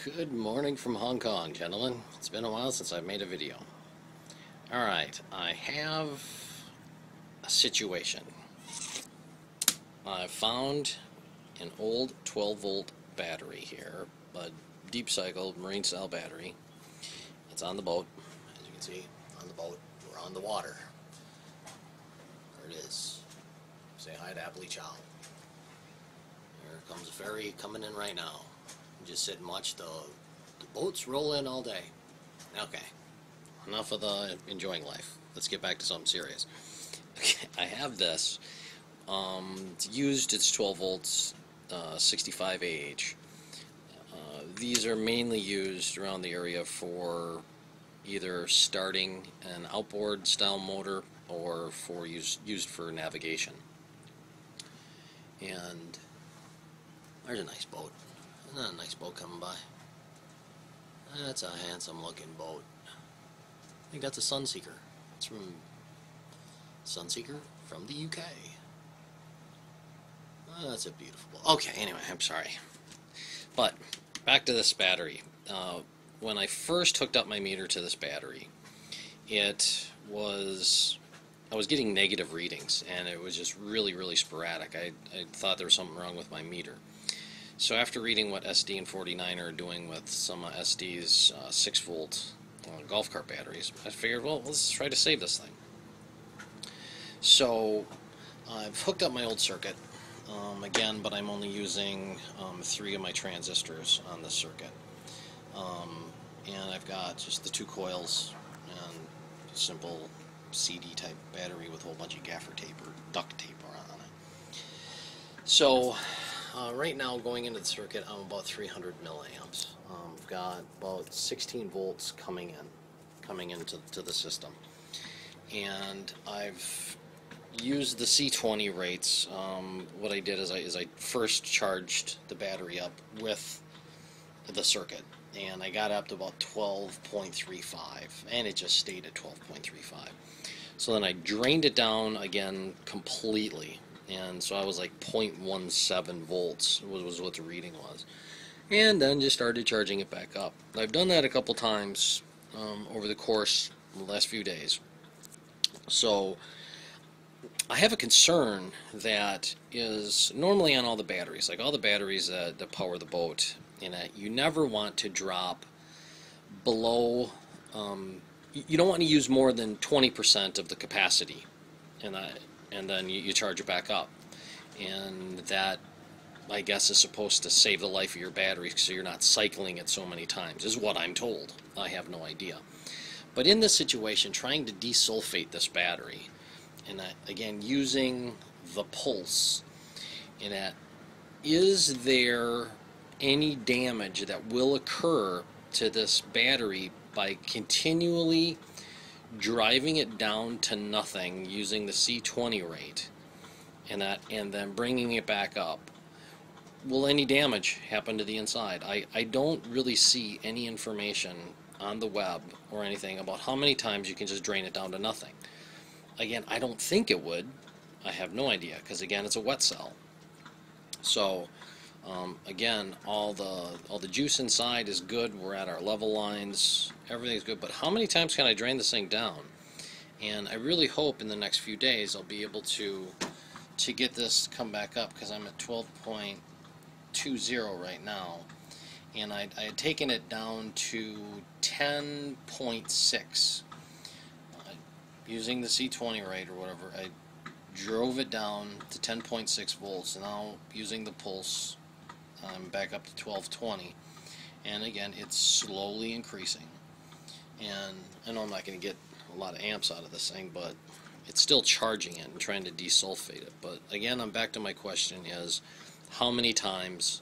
Good morning from Hong Kong, gentlemen. It's been a while since I've made a video. Alright, I have a situation. I found an old 12-volt battery here, a deep cycle marine style battery. It's on the boat, as you can see, on the boat. We're on the water. There it is. Say hi to Apple Chow. Here comes a ferry coming in right now. Just sit and watch the boats roll in all day. Okay, enough of the enjoying life. Let's get back to something serious. Okay, I have this. It's used. It's 12 volts, 65 Ah. These are mainly used around the area for either starting an outboard style motor or for used for navigation. And there's a nice boat. Isn't that a nice boat coming by? That's a handsome looking boat. I think that's a Sunseeker. It's from Sunseeker from the UK. Oh, that's a beautiful boat. Okay, anyway, I'm sorry. But back to this battery. When I first hooked up my meter to this battery, I was getting negative readings, and it was just really sporadic. I thought there was something wrong with my meter. So after reading what SD and 49 are doing with some of SD's 6-volt golf cart batteries, I figured, well, let's try to save this thing. So I've hooked up my old circuit again, but I'm only using 3 of my transistors on this circuit. And I've got just the 2 coils and a simple CD type battery with a whole bunch of gaffer tape or duct tape on it. So right now, going into the circuit, I'm about 300 milliamps. I've got about 16 volts coming into the system, and I've used the C20 rates. What I did is I first charged the battery up with the circuit, and I got up to about 12.35, and it just stayed at 12.35. So then I drained it down again completely. And so I was like 0.17 volts was what the reading was. And then just started charging it back up. I've done that a couple times over the course of the last few days. So I have a concern that is normally on all the batteries, like all the batteries that power the boat, in that you never want to drop below, you don't want to use more than 20% of the capacity. And then you charge it back up, and that, I guess, is supposed to save the life of your battery so you're not cycling it so many times, is what I'm told. I have no idea. But in this situation, trying to desulfate this battery, and again using the Pulse, in that, is there any damage that will occur to this battery by continually driving it down to nothing using the C20 rate, and then bringing it back up? Will any damage happen to the inside? I don't really see any information on the web or anything about how many times you can just drain it down to nothing. Again, I don't think it would. I have no idea, because again, it's a wet cell. So again, all the juice inside is good. We're at our level lines. Everything's good. But how many times can I drain this thing down? And I really hope in the next few days I'll be able to get this come back up, because I'm at 12.20 right now. And I had taken it down to 10.6 using the C20 rate or whatever. I drove it down to 10.6 volts. Now using the Pulse, I'm back up to 1220, and again, it's slowly increasing. And I know I'm not going to get a lot of amps out of this thing, but it's still charging it and trying to desulfate it. But again, I'm back to my question is, how many times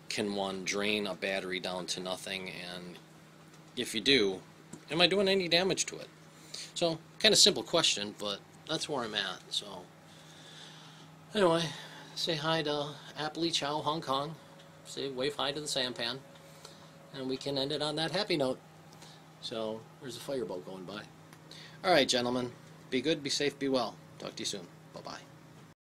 can one drain a battery down to nothing? And if you do, am I doing any damage to it? So, kind of simple question, but that's where I'm at. So, anyway, say hi to Apple Chow, Hong Kong. Say wave hi to the sampan, and we can end it on that happy note. So there's a fireboat going by. Alright, gentlemen, be good, be safe, be well. Talk to you soon. Bye-bye.